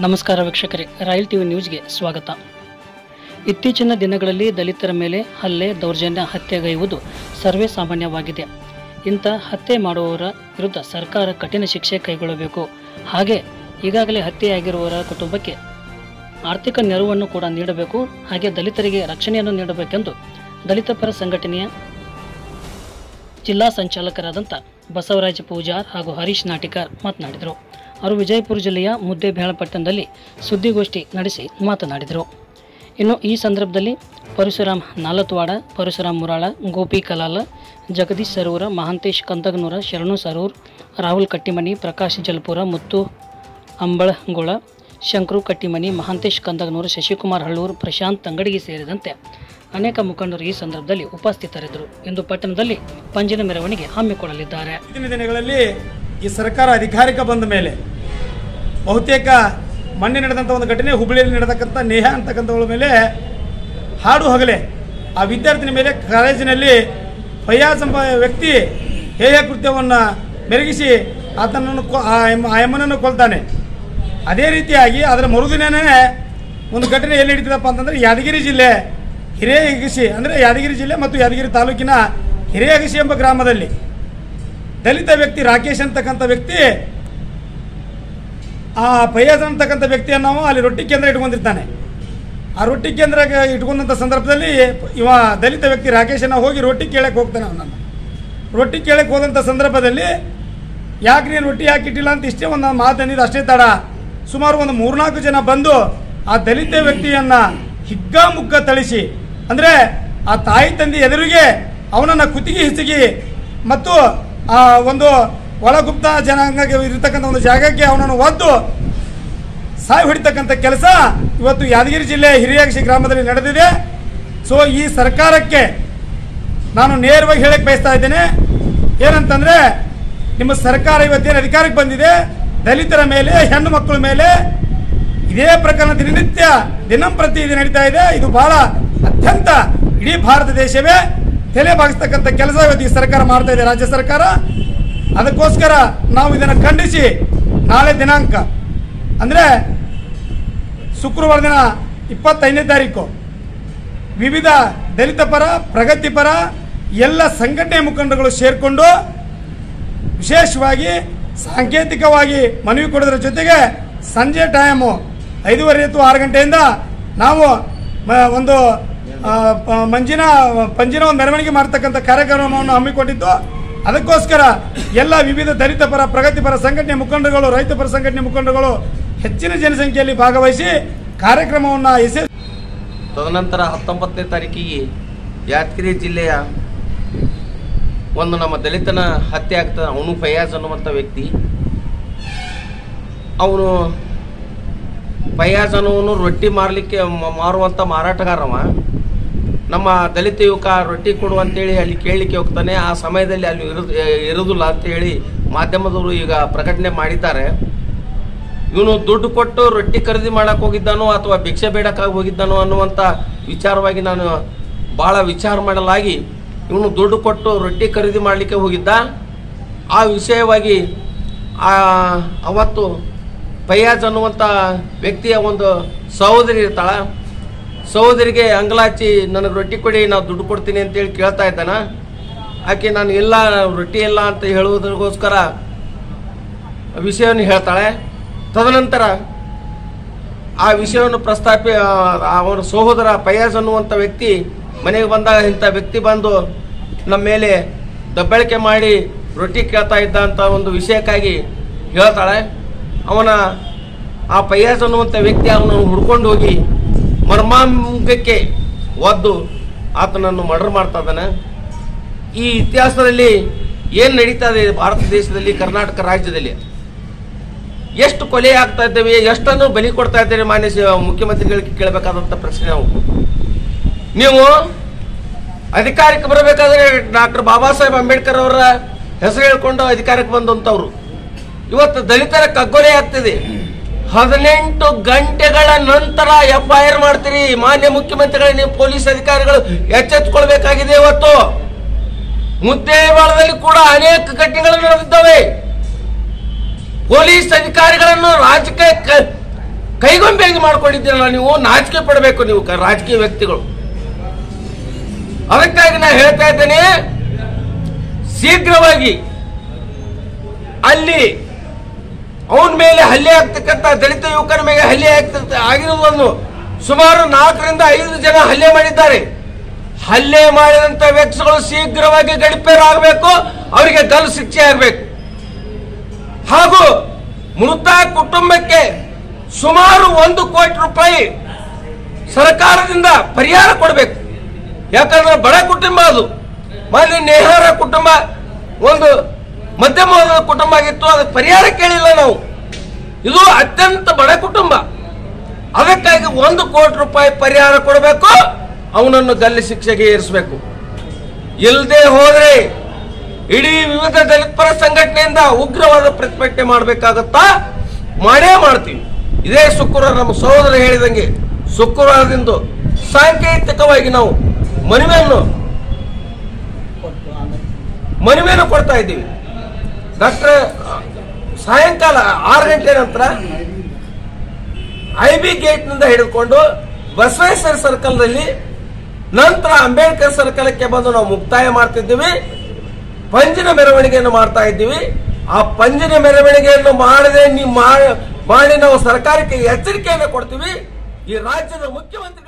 ನಮಸ್ಕಾರ ವೀಕ್ಷಕರೇ, royal TV ನ್ಯೂಸ್ಗೆ ಸ್ವಾಗತ. ಇತ್ತೀಚಿನ ದಿನಗಳಲ್ಲಿ ದಲಿತರ ಮೇಲೆ ಹಲ್ಲೆ, ದೌರ್ಜನ್ಯ, ಹತ್ಯೆಗೈಯುವುದು ಸರ್ವೇ ಸಾಮಾನ್ಯವಾಗಿದೆ. ಇಂಥ ಹತ್ಯೆ ಮಾಡುವವರ ವಿರುದ್ಧ ಸರ್ಕಾರ ಕಠಿಣ ಶಿಕ್ಷೆ ಕೈಗೊಳ್ಳಬೇಕು. ಹಾಗೆ ಈಗಾಗಲೇ ಹತ್ಯೆಯಾಗಿರುವವರ ಕುಟುಂಬಕ್ಕೆ ಆರ್ಥಿಕ ನೆರವನ್ನು ಕೂಡ ನೀಡಬೇಕು. ಹಾಗೆ ದಲಿತರಿಗೆ ರಕ್ಷಣೆಯನ್ನು ನೀಡಬೇಕೆಂದು ದಲಿತ ಪರ ಸಂಘಟನೆಯ ಜಿಲ್ಲಾ ಸಂಚಾಲಕರಾದಂಥ ಬಸವರಾಜ ಪೂಜಾರ್ ಹಾಗೂ ಹರೀಶ್ ನಾಟಿಕಾರ್ ಮಾತನಾಡಿದರು. ಅವರು ವಿಜಯಪುರ ಜಿಲ್ಲೆಯ ಮುದ್ದೇಬೇಳ ಪಟ್ಟಣದಲ್ಲಿ ಸುದ್ದಿಗೋಷ್ಠಿ ನಡೆಸಿ ಮಾತನಾಡಿದರು. ಇನ್ನು ಈ ಸಂದರ್ಭದಲ್ಲಿ ಪರಶುರಾಮ್ ನಾಲತ್ವಾಡ, ಪರಶುರಾಮ್ ಮುರಾಳ, ಗೋಪಿ ಕಲಾಲ, ಜಗದೀಶ್ ಸರೂರ, ಮಹಾಂತೇಶ್ ಕಂದಗನೂರ, ಶರಣು ಸರೂರ್, ರಾಹುಲ್ ಕಟ್ಟಿಮನಿ, ಪ್ರಕಾಶ್ ಜಲ್ಪುರ, ಮುತ್ತು ಅಂಬಳಗೋಳ, ಶಂಕರು ಕಟ್ಟಿಮನಿ, ಮಹಾಂತೇಶ್ ಕಂದಗನೂರು, ಶಶಿಕುಮಾರ್ ಹಳ್ಳೂರು, ಪ್ರಶಾಂತ್ ತಂಗಡಿಗೆ ಸೇರಿದಂತೆ ಅನೇಕ ಮುಖಂಡರು ಈ ಸಂದರ್ಭದಲ್ಲಿ ಉಪಸ್ಥಿತರಿದ್ದರು. ಇಂದು ಪಟ್ಟಣದಲ್ಲಿ ಪಂಜಿನ ಮೆರವಣಿಗೆ ಹಮ್ಮಿಕೊಳ್ಳಲಿದ್ದಾರೆ. ಇಂದಿನ ದಿನಗಳಲ್ಲಿ ಈ ಸರ್ಕಾರ ಅಧಿಕಾರಿಕ ಬಂದ ಮೇಲೆ ಬಹುತೇಕ ಮೊನ್ನೆ ನಡೆದಂಥ ಒಂದು ಘಟನೆ, ಹುಬ್ಬಳ್ಳಿಯಲ್ಲಿ ನಡೆತಕ್ಕಂಥ ನೇಹಾ ಅಂತಕ್ಕಂಥವಳ ಮೇಲೆ ಹಾಡು ಹಗಲೇ ಆ ವಿದ್ಯಾರ್ಥಿನಿ ಮೇಲೆ ಕಾಲೇಜಿನಲ್ಲಿ ಫಯಾಜ್ ಎಂಬ ವ್ಯಕ್ತಿ ಹೇಯ ಕೃತ್ಯವನ್ನು ಮೆರಗಿಸಿ ಆತನನ್ನು ಆ ಎಮ್ಮನನ್ನು ಕೊಲ್ತಾನೆ. ಅದೇ ರೀತಿಯಾಗಿ ಅದರ ಮರುದಿನೇ ಒಂದು ಘಟನೆ ಎಲ್ಲಿ ನಡೀತದಪ್ಪ ಅಂತಂದರೆ ಯಾದಗಿರಿ ಜಿಲ್ಲೆ ಹಿರೇಯಗಸಿ, ಅಂದರೆ ಯಾದಗಿರಿ ಜಿಲ್ಲೆ ಮತ್ತು ಯಾದಗಿರಿ ತಾಲೂಕಿನ ಹಿರೇಯಗಸಿ ಎಂಬ ಗ್ರಾಮದಲ್ಲಿ ದಲಿತ ವ್ಯಕ್ತಿ ರಾಕೇಶ್ ಅಂತಕ್ಕಂಥ ವ್ಯಕ್ತಿ ಆ ಫಯಾಜ್ ಅಂತಕ್ಕಂಥ ವ್ಯಕ್ತಿಯನ್ನು ಅಲ್ಲಿ ರೊಟ್ಟಿ ಕೇಂದ್ರ ಇಟ್ಕೊಂಡಿರ್ತಾನೆ. ಆ ರೊಟ್ಟಿ ಕೇಂದ್ರ ಇಟ್ಕೊಂಡಂಥ ಸಂದರ್ಭದಲ್ಲಿ ಇವ ದಲಿತ ವ್ಯಕ್ತಿ ರಾಕೇಶನ ಹೋಗಿ ರೊಟ್ಟಿ ಕೇಳಕ್ಕೆ ಹೋಗ್ತಾನೆ. ಅವನನ್ನು ರೊಟ್ಟಿ ಕೇಳಕ್ಕೆ ಹೋದಂಥ ಸಂದರ್ಭದಲ್ಲಿ ಯಾಕೆ ನೀನು ರೊಟ್ಟಿ ಹಾಕಿಟ್ಟಿಲ್ಲ ಅಂತ ಇಷ್ಟೇ ಒಂದು ಮಾತು ಅಂದಿದ್ದು. ಅಷ್ಟೇ ತಡ ಸುಮಾರು ಒಂದು 3-4 ಜನ ಬಂದು ಆ ದಲಿತ ವ್ಯಕ್ತಿಯನ್ನು ಹಿಗ್ಗಾಮುಗ್ಗ ಥಳಿಸಿ, ಅಂದರೆ ಆ ತಾಯಿ ತಂದೆ ಎದುರಿಗೆ ಅವನನ್ನು ಕುತ್ತಿಗೆ ಹಿಸುಗಿ ಮತ್ತು ಆ ಒಂದು ಒಳಗುಪ್ತ ಜನಾಂಗಕ್ಕೆ ಇರತಕ್ಕಂಥ ಒಂದು ಜಾಗಕ್ಕೆ ಅವನನ್ನು ಒದ್ದು ಸಾಯಿ ಹೊಡಿತಕ್ಕಂಥ ಕೆಲಸ ಇವತ್ತು ಯಾದಗಿರಿ ಜಿಲ್ಲೆ ಹಿರಿಯಗಸಿ ಗ್ರಾಮದಲ್ಲಿ ನಡೆದಿದೆ. ಸೊ ಈ ಸರ್ಕಾರಕ್ಕೆ ನಾನು ನೇರವಾಗಿ ಹೇಳಕ್ಕೆ ಬಯಸ್ತಾ ಇದ್ದೇನೆ. ಏನಂತಂದರೆ, ನಿಮ್ಮ ಸರ್ಕಾರ ಇವತ್ತೇನು ಅಧಿಕಾರಕ್ಕೆ ಬಂದಿದೆ, ದಲಿತರ ಮೇಲೆ, ಹೆಣ್ಣು ಮಕ್ಕಳ ಮೇಲೆ ಇದೇ ಪ್ರಕರಣ ದಿನನಿತ್ಯ ದಿನಂಪ್ರತಿ ಇದು ನಡೀತಾ ಇದೆ. ಇದು ಬಹಳ ಅತ್ಯಂತ ಇಡೀ ಭಾರತ ದೇಶವೇ ತಲೆ ಬಾಗಿಸ್ತಕ್ಕಂಥ ಕೆಲಸ ಇವತ್ತು ಈ ಸರ್ಕಾರ ಮಾಡ್ತಾ ಇದೆ, ರಾಜ್ಯ ಸರ್ಕಾರ. ಅದಕ್ಕೋಸ್ಕರ ನಾವು ಇದನ್ನು ಖಂಡಿಸಿ ನಾಳೆ ದಿನಾಂಕ ಅಂದರೆ ಶುಕ್ರವಾರ ದಿನ 25ನೇ ತಾರೀಕು ವಿವಿಧ ದಲಿತ ಪರ, ಪ್ರಗತಿಪರ ಎಲ್ಲ ಸಂಘಟನೆ ಮುಖಂಡರುಗಳು ಸೇರಿಕೊಂಡು ವಿಶೇಷವಾಗಿ ಸಾಂಕೇತಿಕವಾಗಿ ಮನವಿ ಕೊಡೋದ್ರ ಜೊತೆಗೆ ಸಂಜೆ ಟೈಮು 5:30 to 6 ಗಂಟೆಯಿಂದ ನಾವು ಒಂದು ಪಂಜಿನ ಒಂದು ಮೆರವಣಿಗೆ ಮಾಡ್ತಕ್ಕಂಥ ಕಾರ್ಯಕ್ರಮವನ್ನು ಹಮ್ಮಿಕೊಂಡಿದ್ದು. ಅದಕ್ಕೋಸ್ಕರ ಎಲ್ಲ ವಿವಿಧ ದಲಿತ ಪರ, ಪ್ರಗತಿಪರ ಸಂಘಟನೆ ಮುಖಂಡರುಗಳು, ರೈತ ಪರ ಸಂಘಟನೆ ಮುಖಂಡರುಗಳು ಹೆಚ್ಚಿನ ಜನಸಂಖ್ಯೆಯಲ್ಲಿ ಭಾಗವಹಿಸಿ ಕಾರ್ಯಕ್ರಮವನ್ನು ತದನಂತರ 19ನೇ ತಾರೀಕಿಗೆ ಯಾದಗಿರಿ ಜಿಲ್ಲೆಯ ಒಂದು ನಮ್ಮ ದಲಿತನ ಹತ್ಯೆ ಆಗ್ತದೆ. ಅವನು ಫಯಾಜ್ ಅನ್ನುವಂಥ ವ್ಯಕ್ತಿ. ಅವನು ಫಯಾಜ್ ಅನ್ನೋನು ರೊಟ್ಟಿ ಮಾರುವಂಥ ಮಾರಾಟಗಾರವ. ನಮ್ಮ ದಲಿತ ಯುವಕ ರೊಟ್ಟಿ ಕೊಡು ಅಂತೇಳಿ ಅಲ್ಲಿ ಕೇಳಲಿಕ್ಕೆ ಹೋಗ್ತಾನೆ. ಆ ಸಮಯದಲ್ಲಿ ಅಲ್ಲಿ ಇರೋದಿಲ್ಲ ಅಂತೇಳಿ ಮಾಧ್ಯಮದವರು ಈಗ ಪ್ರಕಟಣೆ ಮಾಡಿದ್ದಾರೆ. ಇವನು ದುಡ್ಡು ಕೊಟ್ಟು ರೊಟ್ಟಿ ಖರೀದಿ ಮಾಡಕ್ಕೆ ಹೋಗಿದ್ದಾನೋ ಅಥವಾ ಭಿಕ್ಷೆ ಬೇಡಕ್ಕಾಗಿ ಹೋಗಿದ್ದಾನೋ ಅನ್ನುವಂಥ ವಿಚಾರವಾಗಿ ನಾನು ಭಾಳ ವಿಚಾರ ಮಾಡಲಾಗಿ ಇವನು ದುಡ್ಡು ಕೊಟ್ಟು ರೊಟ್ಟಿ ಖರೀದಿ ಮಾಡಲಿಕ್ಕೆ ಹೋಗಿದ್ದ. ಆ ವಿಷಯವಾಗಿ ಅವತ್ತು ಫಯಾಜ್ ಅನ್ನುವಂಥ ವ್ಯಕ್ತಿಯ ಒಂದು ಸಹೋದರಿ ಇರ್ತಾಳೆ. ಸಹೋದರಿಗೆ ಅಂಗಲಾಚಿ ನನಗೆ ರೊಟ್ಟಿ ಕೊಡಿ, ನಾವು ದುಡ್ಡು ಕೊಡ್ತೀನಿ ಅಂತೇಳಿ ಕೇಳ್ತಾ ಇದ್ದಾನ. ಆಕೆ ನಾನು ಇಲ್ಲ, ರೊಟ್ಟಿ ಇಲ್ಲ ಅಂತ ಹೇಳುವುದಕ್ಕೋಸ್ಕರ ವಿಷಯವನ್ನು ಹೇಳ್ತಾಳೆ. ತದನಂತರ ಆ ವಿಷಯವನ್ನು ಪ್ರಸ್ತಾಪಿ ಅವನ ಸಹೋದರ ಫಯಾಜ್ ಅನ್ನುವಂಥ ವ್ಯಕ್ತಿ ಮನೆಗೆ ಬಂದಾಗ ಇಂಥ ವ್ಯಕ್ತಿ ಬಂದು ನಮ್ಮ ಮೇಲೆ ದಬ್ಬಳಿಕೆ ಮಾಡಿ ರೊಟ್ಟಿ ಕೇಳ್ತಾ ಇದ್ದ ಅಂತ ಒಂದು ವಿಷಯಕ್ಕಾಗಿ ಹೇಳ್ತಾಳೆ. ಆ ಫಯಾಜ್ ಅನ್ನುವಂಥ ವ್ಯಕ್ತಿ ಅವನನ್ನು ಹುಡ್ಕೊಂಡು ಹೋಗಿ ಮರ್ಮಾಂಗಕ್ಕೆ ಒದ್ದು ಆತನನ್ನು ಮರ್ಡರ್ ಮಾಡ್ತಾ ಇದ್ದಾನೆ. ಈ ಇತಿಹಾಸದಲ್ಲಿ ಏನು ನಡೀತಾ ಇದೆ ಭಾರತ ದೇಶದಲ್ಲಿ, ಕರ್ನಾಟಕ ರಾಜ್ಯದಲ್ಲಿ ಎಷ್ಟು ಕೊಲೆ ಆಗ್ತಾ ಇದ್ದೇವೆ, ಎಷ್ಟನ್ನು ಬಲಿ ಕೊಡ್ತಾ ಇದ್ದೇವೆ, ಮಾನ್ಯ ಮುಖ್ಯಮಂತ್ರಿಗಳಿಗೆ ಕೇಳಬೇಕಾದಂಥ ಪ್ರಶ್ನೆ ನಾವು. ನೀವು ಅಧಿಕಾರಕ್ಕೆ ಬರಬೇಕಾದ್ರೆ ಡಾಕ್ಟರ್ ಬಾಬಾ ಸಾಹೇಬ್ ಅಂಬೇಡ್ಕರ್ ಅವರ ಹೆಸರು ಹೇಳ್ಕೊಂಡು ಅಧಿಕಾರಕ್ಕೆ ಬಂದಂಥವ್ರು ಇವತ್ತು ದಲಿತರ ಕಗ್ಗೊಲೆ ಆಗ್ತಿದೆ. 18 ಗಂಟೆಗಳ ನಂತರ FIR ಮಾಡ್ತೀರಿ. ಮಾನ್ಯ ಮುಖ್ಯಮಂತ್ರಿಗಳು, ನೀವು ಪೊಲೀಸ್ ಅಧಿಕಾರಿಗಳು ಎಚ್ಚೆತ್ತುಕೊಳ್ಬೇಕಾಗಿದೆ. ಇವತ್ತು ಮುದ್ದೇಬೇಳದಲ್ಲಿ ಕೂಡ ಅನೇಕ ಘಟನೆಗಳು ನಡೆದಿದ್ದಾವೆ. ಪೊಲೀಸ್ ಅಧಿಕಾರಿಗಳನ್ನು ರಾಜಕೀಯ ಕೈಗೊಂಬೆಯಾಗಿ ಮಾಡ್ಕೊಂಡಿದ್ದೀರಲ್ಲ ನೀವು, ನಾಚಿಕೆ ಪಡಬೇಕು ನೀವು ರಾಜಕೀಯ ವ್ಯಕ್ತಿಗಳು. ಅದಕ್ಕಾಗಿ ನಾನು ಹೇಳ್ತಾ ಇದ್ದೇನೆ, ಶೀಘ್ರವಾಗಿ ಅಲ್ಲಿ ಅವನ ಮೇಲೆ ಹಲ್ಲೆ ಆಗ್ತಕ್ಕಂಥ ದಲಿತ ಯುವಕರ ಮೇಲೆ ಹಲ್ಲೆ ಆಗಿರುವುದನ್ನು ಸುಮಾರು 4 ರಿಂದ 5 ಜನ ಹಲ್ಲೆ ಮಾಡಿದ್ದಾರೆ. ಹಲ್ಲೆ ಮಾಡಿದಂತ ವ್ಯಕ್ತಿಗಳು ಶೀಘ್ರವಾಗಿ ಗಡಿಪೇರಾಗಬೇಕು, ಅವರಿಗೆ ಗಲ್ಲು ಶಿಕ್ಷೆ ಆಗಬೇಕು. ಹಾಗೂ ಮೃತ ಕುಟುಂಬಕ್ಕೆ ಸುಮಾರು 1 ಕೋಟಿ ರೂಪಾಯಿ ಸರ್ಕಾರದಿಂದ ಪರಿಹಾರ ಕೊಡಬೇಕು. ಯಾಕಂದ್ರೆ ಬಡ ಕುಟುಂಬ ಅದು. ಮೊದಲು ನೇಹಾರ ಕುಟುಂಬ ಒಂದು ಮಧ್ಯಮ ವರ್ಗದ ಕುಟುಂಬ ಆಗಿತ್ತು, ಅದಕ್ಕೆ ಪರಿಹಾರ ಕೇಳಿಲ್ಲ ನಾವು. ಇದು ಅತ್ಯಂತ ಬಡ ಕುಟುಂಬ. ಅದಕ್ಕಾಗಿ 1 ಕೋಟಿ ರೂಪಾಯಿ ಪರಿಹಾರ ಕೊಡಬೇಕು, ಅವನನ್ನು ಗಲ್ಲು ಶಿಕ್ಷೆಗೆ ಏರಿಸಬೇಕು. ಇಲ್ಲದೆ ಹೋದ್ರೆ ಇಡೀ ವಿವಿಧ ದಲಿತ ಪರ ಸಂಘಟನೆಯಿಂದ ಉಗ್ರವಾದ ಪ್ರತಿಭಟನೆ ಮಾಡಬೇಕಾಗತ್ತಾ, ಮಾಡೇ ಮಾಡ್ತೀವಿ. ಇದೇ ಶುಕ್ರವಾರ ನಮ್ಮ ಸಹೋದರ ಹೇಳಿದಂಗೆ ಶುಕ್ರವಾರದಿಂದ ಸಾಂಕೇತಿಕವಾಗಿ ನಾವು ಮನವಿಯನ್ನು ಕೊಡ್ತಾ ಇದ್ದೀವಿ. ಡಾಕ್ಟರ್ ಸಾಯಂಕಾಲ 6 ಗಂಟೆ ನಂತರ IB ಗೇಟ್ನಿಂದ ಹಿಡಿದುಕೊಂಡು ಬಸವೇಶ್ವರ ಸರ್ಕಲ್ನಲ್ಲಿ, ನಂತರ ಅಂಬೇಡ್ಕರ್ ಸರ್ಕಲ್ಕ್ಕೆ ಬಂದು ನಾವು ಮುಕ್ತಾಯ ಮಾಡ್ತಿದ್ದೀವಿ. ಪಂಜಿನ ಮೆರವಣಿಗೆಯನ್ನು ಮಾಡ್ತಾ ಇದ್ದೀವಿ. ಆ ಪಂಜಿನ ಮೆರವಣಿಗೆಯನ್ನು ಮಾಡಿ ನಾವು ಸರ್ಕಾರಕ್ಕೆ ಎಚ್ಚರಿಕೆಯನ್ನು ಕೊಡ್ತೀವಿ. ಈ ರಾಜ್ಯದ ಮುಖ್ಯಮಂತ್ರಿ